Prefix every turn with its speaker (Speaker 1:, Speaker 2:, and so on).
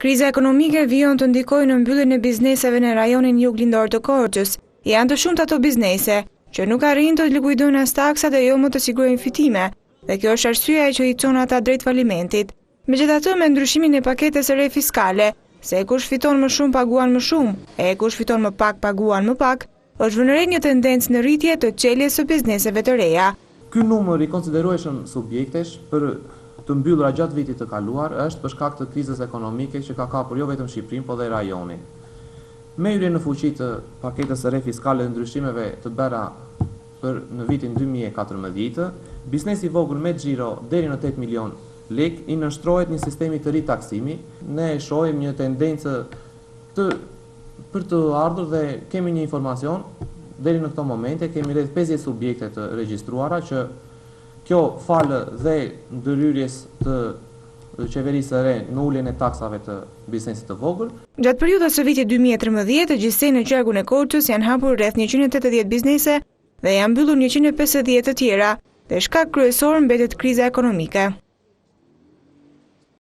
Speaker 1: Kriza ekonomike vijon të ndikojë në mbylljen e bizneseve në rajonin juglindor të Korçës. Janë të shumta ato biznese që nuk arrin të likuidojnë as taksat e jo më të sigurojnë fitime, dhe kjo është arsyeja që i çon ata drejt falimentit. Megjithatë, me ndryshimin e paketës së re fiskale, se kush fiton më shumë paguan më shumë, e kush fiton më pak paguan më pak, është vënë re një tendencë në rritje të çeljes së bizneseve të reja.
Speaker 2: Ky numër i konsiderueshëm subjektesh për të mbyllura gjatë vitit të kaluar është për shkak të krizës ekonomike që ka kapur jo vetëm Shqipërinë, por dhe rajonin. Me hyrjen në fuqi të paketës së re fiskale dhe ndryshimeve të bëra në vitin 2014, biznesi i vogël me xhiro deri në 8 milion lek i nënshtrohet një sistemi të ri taksimi. Ne shohim një tendencë për të ardhur dhe kemi një informacion deri në këto momente, kemi rreth 50 subjekte të regjistruara që kjo falë dhe ndërhyrjes të qeverisë së re në uljen e taksave të biznesit të vogël.
Speaker 1: Gjatë periudhës së vitit 2013, të gjithsej në qarkun e Korçës janë hapur rreth 180 biznese dhe janë mbyllur 150 të tjera, dhe shkak kryesor mbetet kriza ekonomike.